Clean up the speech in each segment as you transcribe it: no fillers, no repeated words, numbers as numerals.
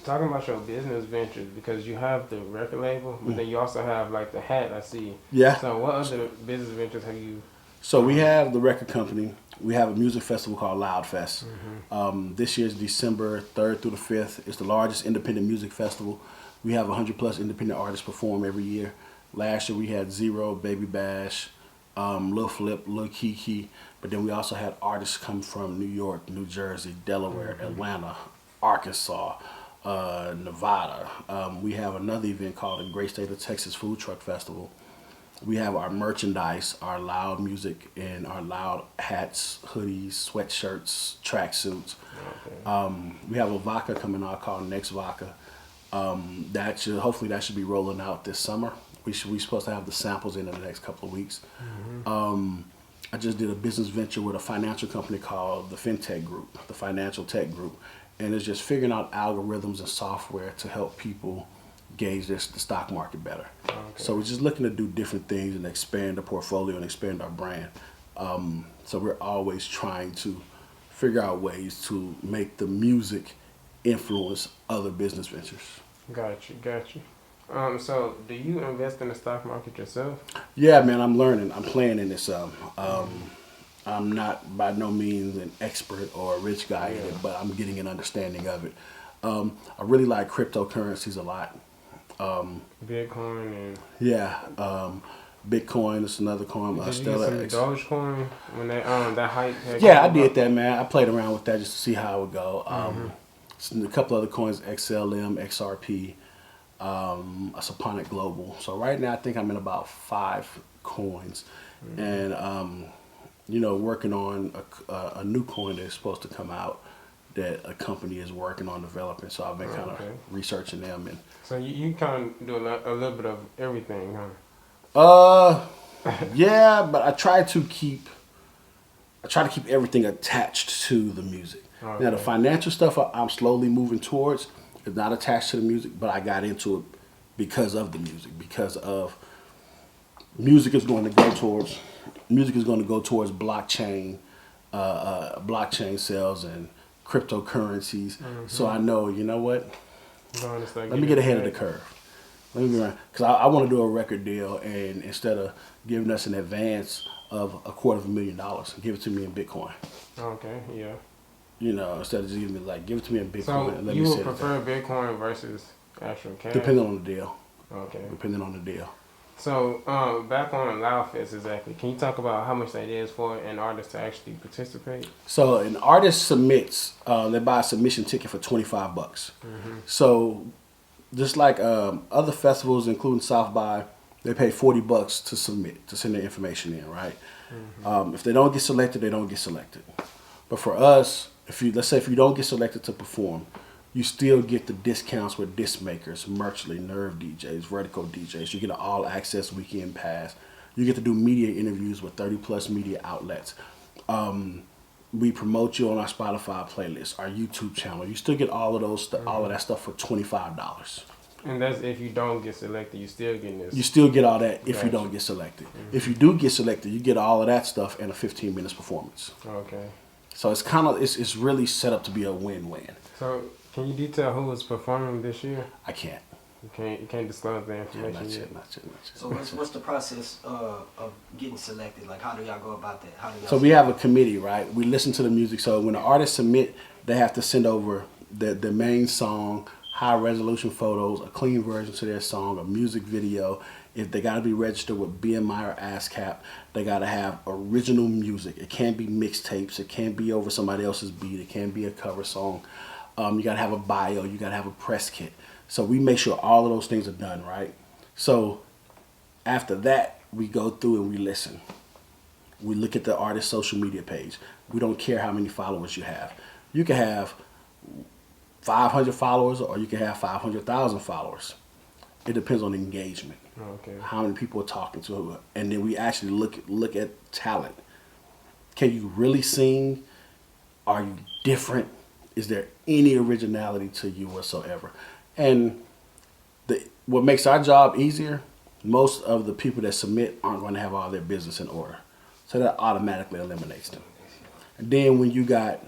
talking about your business ventures, because you have the record label, but then you also have like the hat I see. Yeah. So what other business ventures have you? So we have the record company. We have a music festival called LoudFest. Mm-hmm. This year's December 3rd through the 5th. It's the largest independent music festival. We have 100 plus independent artists perform every year. Last year we had Zero, Baby Bash, Lil Flip, Lil Kiki. But then we also had artists come from New York, New Jersey, Delaware, Atlanta, Arkansas, Nevada. We have another event called the Great State of Texas Food Truck Festival. We have our merchandise, our loud music, and our loud hats, hoodies, sweatshirts, tracksuits. Okay. We have a vodka coming out called Next Vodka. Hopefully that should be rolling out this summer. We supposed to have the samples in the next couple of weeks. I just did a business venture with a financial company called the FinTech Group, the Financial Tech Group, and it's just figuring out algorithms and software to help people gauge the stock market better. Okay. So we're just looking to do different things and expand the portfolio and expand our brand. So we're always trying to figure out ways to make the music influence other business ventures. Got you. So do you invest in the stock market yourself? Yeah, man, I'm learning. I'm playing in this. I'm not by no means an expert or a rich guy in it, but I'm getting an understanding of it. I really like cryptocurrencies a lot. Bitcoin and Bitcoin is another coin. did you get some Dogecoin when that hype? Yeah, I did that, man. I played around with that just to see how it would go. A couple other coins, XLM, XRP, a Saponic Global. So right now, I think I'm in about 5 coins, and working on a new coin that's supposed to come out that a company is working on developing. So I've been kind of researching them. And so you kind of do a little bit of everything, huh? Yeah, but I try to keep everything attached to the music. Okay. Now the financial stuff I'm slowly moving towards is not attached to the music, but I got into it because of the music, because of music is going to go towards blockchain, blockchain sales and cryptocurrencies. So I know, you know what? Let me get ahead of the curve. Let me be right, because I want to do a record deal, and instead of giving us an advance of $250,000, give it to me in Bitcoin. Okay, yeah. Instead of just giving me give it to me in Bitcoin. So and let you me would prefer Bitcoin versus actual cash? Depending on the deal. Okay. Depending on the deal. So back on LoudFest exactly, can you talk about how much that is for an artist to actually participate? So an artist submits, they buy a submission ticket for $25. So just like other festivals, including South by, they pay $40 to submit, to send their information in, right? If they don't get selected, they don't get selected. But for us, let's say if you don't get selected to perform, you still get the discounts with disc makers, Merchly, Nerve DJs, Vertical DJs. You get an all access weekend pass. You get to do media interviews with 30 plus media outlets. We promote you on our Spotify playlist, our YouTube channel. You still get all of all of that stuff for $25. And that's if you don't get selected, you still getting this. You still get all that if you don't get selected. If you do get selected, you get all of that stuff in a 15 minutes performance. Okay. So it's really set up to be a win-win. So can you detail who was performing this year? I can't. You can't disclose the information yet. Not yet. So what's the process of getting selected? Like, how do y'all go about that? So we have a committee, right? We listen to the music. So when the artists submit, they have to send over the main song, high resolution photos, a clean version to their song, a music video. If they got to be registered with BMI or ASCAP, they got to have original music. It can't be mixtapes. It can't be over somebody else's beat. It can't be a cover song. You got to have a bio. You got to have a press kit. So we make sure all of those things are done, right? So after that, we go through and we listen. We look at the artist's social media page. We don't care how many followers you have. You can have 500 followers or you can have 500,000 followers. It depends on engagement. Okay. How many people are talking to who. And then we actually look at talent. Can you really sing? Are you different? Is there any originality to you whatsoever? And what makes our job easier, most of the people that submit aren't going to have all their business in order. So that automatically eliminates them. And then when you got,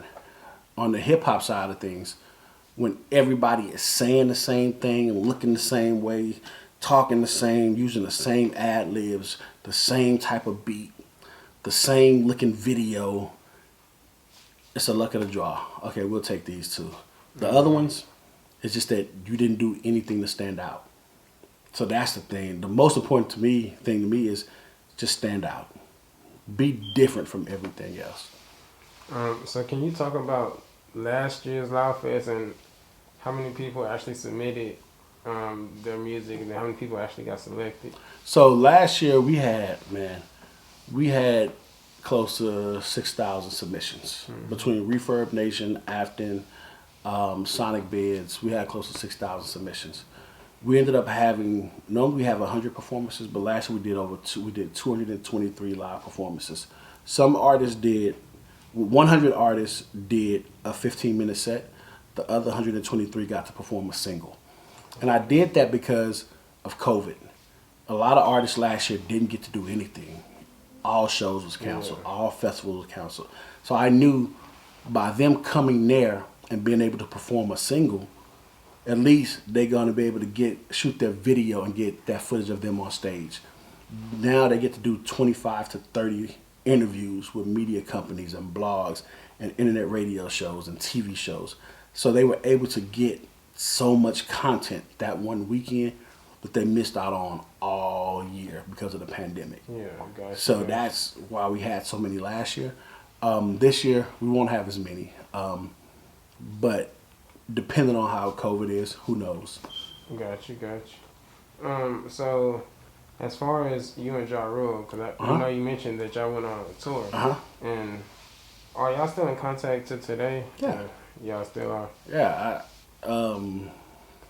on the hip hop side of things, when everybody is saying the same thing and looking the same way, talking the same, using the same ad libs, the same type of beat, the same looking video, it's a luck of the draw. Okay, we'll take these two. The other ones, it's just that you didn't do anything to stand out. So that's the thing. The most important thing to me is just stand out. Be different from everything else. So can you talk about last year's LoudFest and how many people actually submitted their music and how many people actually got selected? So last year we had close to 6,000 submissions between Refurb Nation, Afton, Sonic Bids. We had close to 6,000 submissions. We ended up normally we have 100 performances, but last year we did 223 live performances. Some artists 100 artists did a 15-minute set. The other 123 got to perform a single. And I did that because of COVID. A lot of artists last year didn't get to do anything. All shows was canceled. Yeah. All festivals was canceled. So I knew by them coming there and being able to perform a single, at least they're going to be able to shoot their video and get that footage of them on stage. Now they get to do 25 to 30 interviews with media companies and blogs and internet radio shows and TV shows. So they were able to get so much content that one weekend that they missed out on all year because of the pandemic. Yeah, gotcha. So that's why we had so many last year. This year we won't have as many, but depending on how COVID is, who knows? Gotcha. So as far as you and Ja Rule, because I know you mentioned that y'all went on a tour, and are y'all still in contact to today? Yeah. Y'all still are? Yeah. So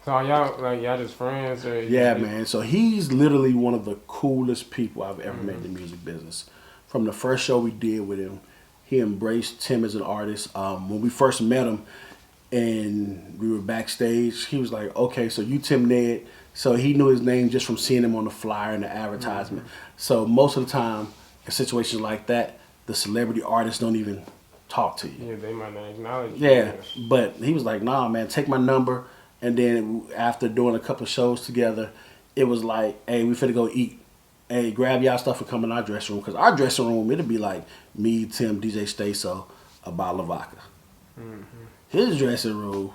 are y'all just friends? Or yeah, man. So he's literally one of the coolest people I've ever met in the music business. From the first show we did with him, he embraced Tim as an artist. When we first met him and we were backstage, he was like, okay, so you Tim Ned. So he knew his name just from seeing him on the flyer and the advertisement. So most of the time, in situations like that, the celebrity artists don't even talk to you. Yeah, they might not acknowledge you. Yeah, but he was like, nah, man, take my number. And then after doing a couple of shows together, it was like, hey, we finna go eat. Hey, grab y'all stuff and come in our dressing room. Because our dressing room, it'd be like me, Tim, DJ Staso, a bottle of vodka. His dressing room,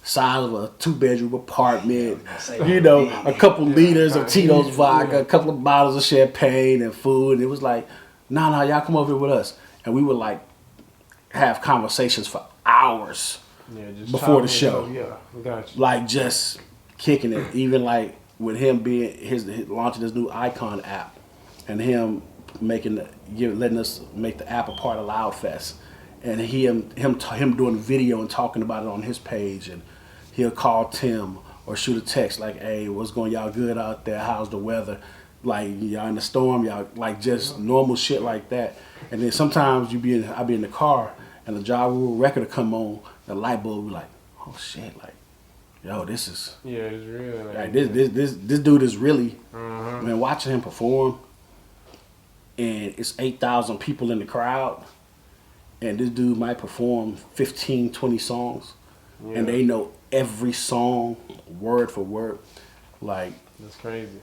size of a 2-bedroom apartment, a couple liters of Tito's vodka, a couple of bottles of champagne and food. And it was like, nah, y'all come over here with us. And we would like have conversations for hours before the show. Yeah, gotcha. Like just kicking it. Even like with him being launching his new Icon app and him letting us make the app a part of LoudFest. And him doing video and talking about it on his page, and he'll call Tim or shoot a text like, "Hey, what's going? Y'all good out there? How's the weather? Like y'all in the storm? Y'all like just normal shit like that." And then sometimes I'll be in the car and the Ja Rule record will come on, the light bulb will be like, "Oh shit!" Like, yo, this is it's real. like this dude is really man. Watching him perform, and it's 8,000 people in the crowd. And this dude might perform 15, 20 songs, and they know every song word for word. Like that's crazy.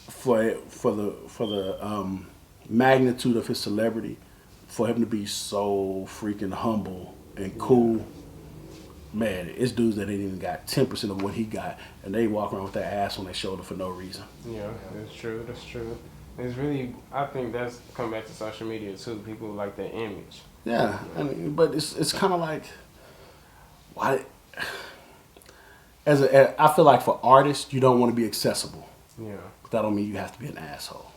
For the magnitude of his celebrity, for him to be so freaking humble and cool, man, it's dudes that ain't even got 10% of what he got, and they walk around with their ass on their shoulder for no reason. Yeah, that's true. It's really, I think that's come back to social media too. People like that image. Yeah, I mean, but it's kind of like, why? I feel like for artists, you don't want to be accessible. Yeah. But that don't mean you have to be an asshole.